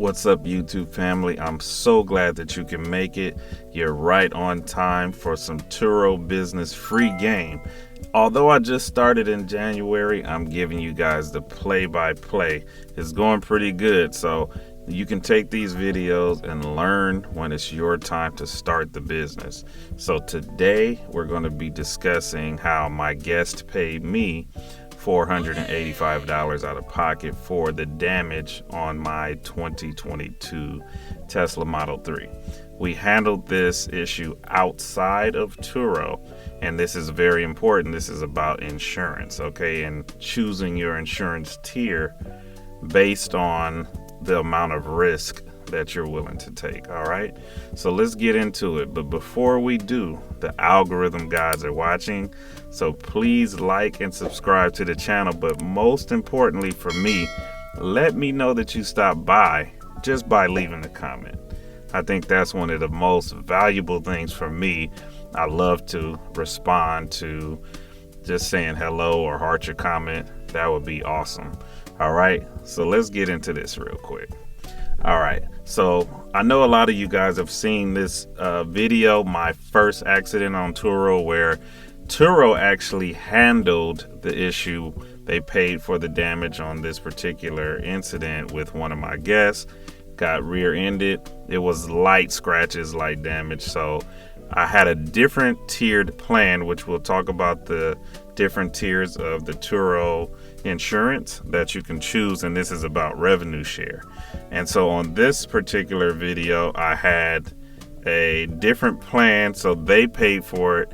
What's up, YouTube family? I'm so glad that you can make it. You're right on time for some Turo business free game. Although I just started in January, I'm giving you guys the play-by-play. It's going pretty good, so you can take these videos and learn when it's your time to start the business. So today we're going to be discussing how my guest paid me $485 out of pocket for the damage on my 2022 Tesla Model 3. We handled this issue outside of Turo, and this is very important. This is about insurance, okay, and choosing your insurance tier based on the amount of risk that you're willing to take. All right, so let's get into it. But before we do, the algorithm guys are watching, so please like and subscribe to the channel. But most importantly for me, let me know that you stopped by just by leaving a comment. I think that's one of the most valuable things for me. I love to respond to just saying hello or heart your comment. That would be awesome. All right, so let's get into this real quick. All right, so I know a lot of you guys have seen this video, my first accident on Turo, where Turo actually handled the issue. They paid for the damage on this particular incident with one of my guests. Got rear-ended. It was light scratches, light damage. So I had a different tiered plan, which we'll talk about the different tiers of the Turo insurance that you can choose, and this is about revenue share. And so on this particular video, I had a different plan, so they paid for it.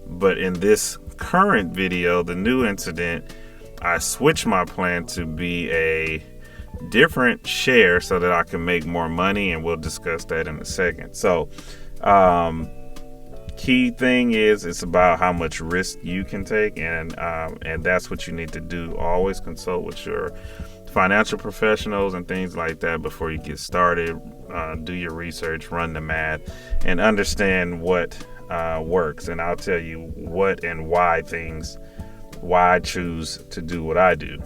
But in this current video, the new incident, I switched my plan to be a different share so that I can make more money, and we'll discuss that in a second. So key thing is it's about how much risk you can take, and that's what you need to do. Always consult with your financial professionals and things like that before you get started. Do your research, run the math, and understand what works. And I'll tell you what and why I choose to do what I do.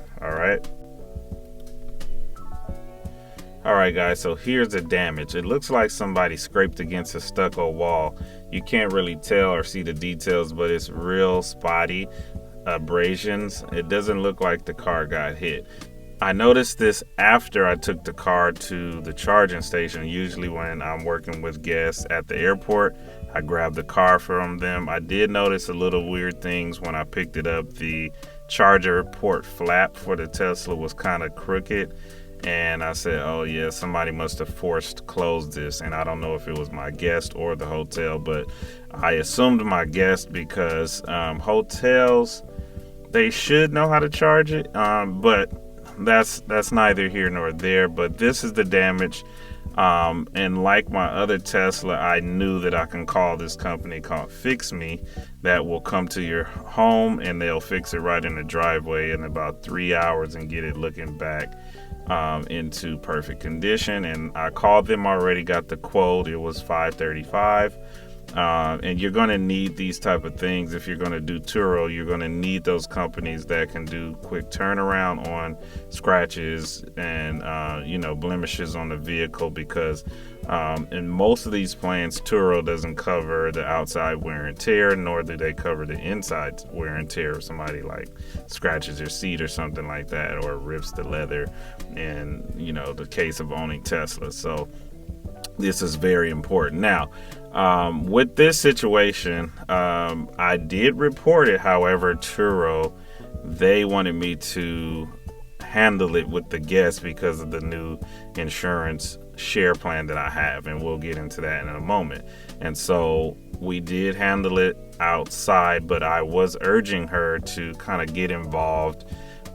All right, guys, so here's the damage. It looks like somebody scraped against a stucco wall. You can't really tell or see the details, but it's real spotty abrasions. It doesn't look like the car got hit. I noticed this after I took the car to the charging station. Usually when I'm working with guests at the airport, I grab the car from them. I did notice a little weird things when I picked it up. The charger port flap for the Tesla was kind of crooked. And I said, oh yeah, somebody must have forced closed this. And I don't know if it was my guest or the hotel, but I assumed my guest because hotels, they should know how to charge it. But that's neither here nor there. But this is the damage. And like my other Tesla, I knew that I can call this company called Fix Me that will come to your home, and they'll fix it right in the driveway in about 3 hours and get it looking back into perfect condition. And I called them already, got the quote. It was $535. And you're going to need these type of things if you're going to do Turo. You're going to need those companies that can do quick turnaround on scratches and blemishes on the vehicle, because in most of these plans, Turo doesn't cover the outside wear and tear, nor do they cover the inside wear and tear if somebody like scratches your seat or something like that, or rips the leather in the case of owning Tesla. So this is very important. Now, with this situation, I did report it. However, Turo, they wanted me to handle it with the guest because of the new insurance share plan that I have, and we'll get into that in a moment. And so we did handle it outside, but I was urging her to kind of get involved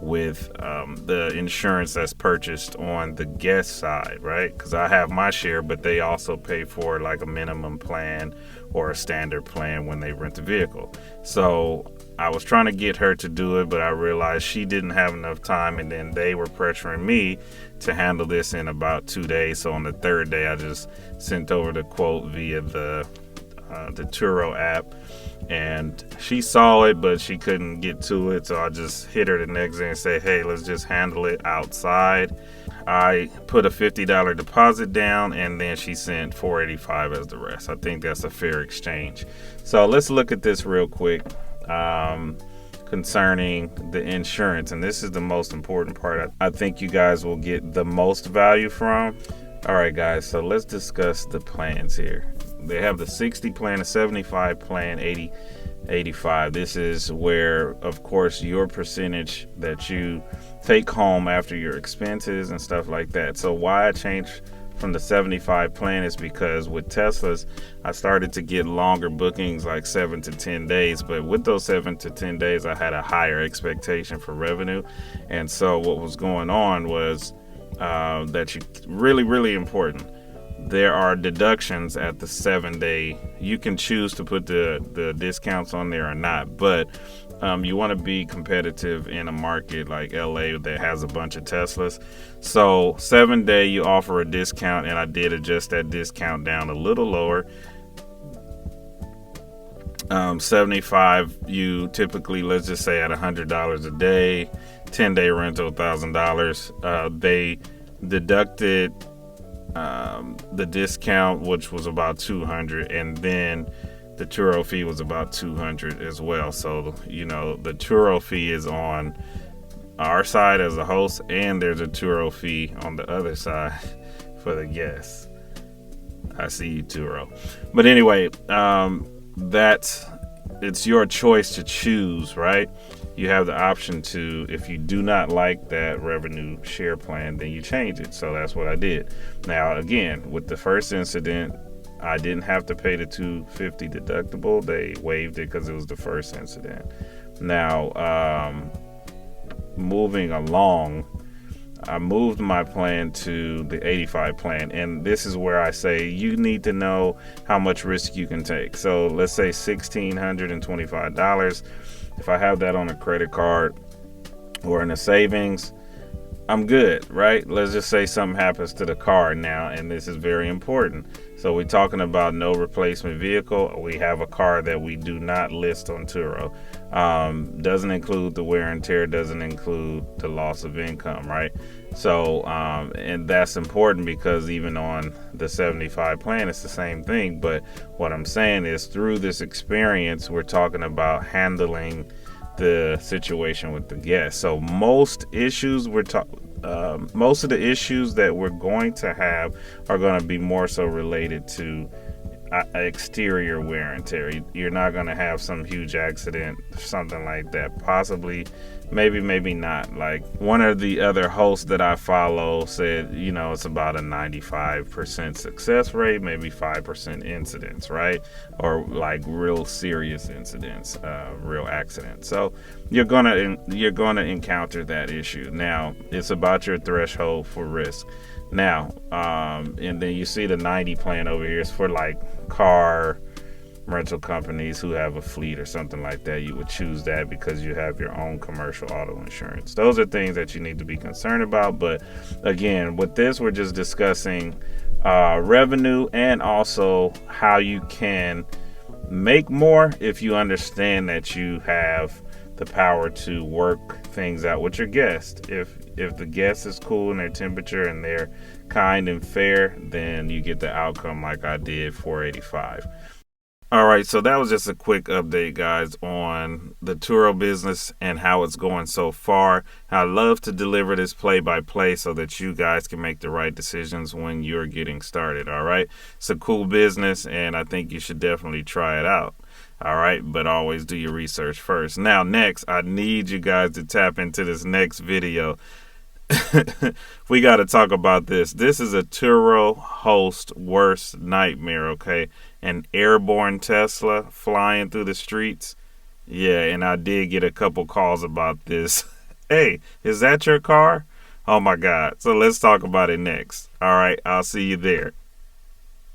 with the insurance that's purchased on the guest side, right? Because I have my share, but they also pay for like a minimum plan or a standard plan when they rent the vehicle. So I was trying to get her to do it, but I realized she didn't have enough time, and then they were pressuring me to handle this in about 2 days. So on the third day, I just sent over the quote via the the Turo app, and she saw it, but she couldn't get to it. So I just hit her the next day and say, hey, let's just handle it outside. I put a $50 deposit down, and then she sent $485 as the rest. I think that's a fair exchange. So let's look at this real quick concerning the insurance. And this is the most important part. I think you guys will get the most value from. All right, guys, so let's discuss the plans here. They have the 60 plan, the 75 plan, 80, 85. This is where, of course, your percentage that you take home after your expenses and stuff like that. So why I changed from the 75 plan is because with Teslas, I started to get longer bookings, like 7 to 10 days. But with those 7 to 10 days, I had a higher expectation for revenue. And so what was going on was that really important. There are deductions at the 7-day. You can choose to put the discounts on there or not, but you want to be competitive in a market like LA that has a bunch of Teslas. So 7-day, you offer a discount, and I did adjust that discount down a little lower. 75, you typically, let's just say at $100 a day, 10-day rental, $1,000. They deducted the discount, which was about $200, and then the Turo fee was about $200 as well. So, you know, the Turo fee is on our side as a host, and there's a Turo fee on the other side for the guests. I see you, Turo. But anyway, it's your choice to choose, right? You have the option to, if you do not like that revenue share plan, then you change it. So that's what I did. Now, again, with the first incident, I didn't have to pay the $250 deductible. They waived it because it was the first incident. Now, moving along, I moved my plan to the 85 plan. And this is where I say you need to know how much risk you can take. So let's say $1,625. If I have that on a credit card or in a savings, I'm good, right? Let's just say something happens to the car now, and this is very important. So we're talking about no replacement vehicle. We have a car that we do not list on Turo. Doesn't include the wear and tear, doesn't include the loss of income, right? So, and that's important because even on the 75 plan, it's the same thing. But what I'm saying is through this experience, we're talking about handling the situation with the guest. So most issues most of the issues that we're going to have are going to be more so related to exterior wear and tear. You're not going to have some huge accident, something like that. Possibly, maybe not. Like one of the other hosts that I follow said, you know, it's about a 95% success rate, maybe 5% incidents, right? Or like real serious incidents, real accidents. So you're gonna encounter that issue. Now it's about your threshold for risk. Now, and then you see the 90 plan over here is for like car rental companies who have a fleet or something like that. You would choose that because you have your own commercial auto insurance. Those are things that you need to be concerned about. But again, with this, we're just discussing revenue and also how you can make more if you understand that you have the power to work things out with your guest. If the guest is cool in their temperature and they're kind and fair, then you get the outcome like I did, $485. All right, so that was just a quick update, guys, on the Turo business and how it's going so far. I love to deliver this play-by-play so that you guys can make the right decisions when you're getting started, all right? It's a cool business, and I think you should definitely try it out. All right, but always do your research first. Now, next, I need you guys to tap into this next video. We got to talk about this. This is a Turo host worst nightmare, okay? An airborne Tesla flying through the streets. Yeah, and I did get a couple calls about this. Hey, is that your car? Oh my God. So let's talk about it next. All right, I'll see you there.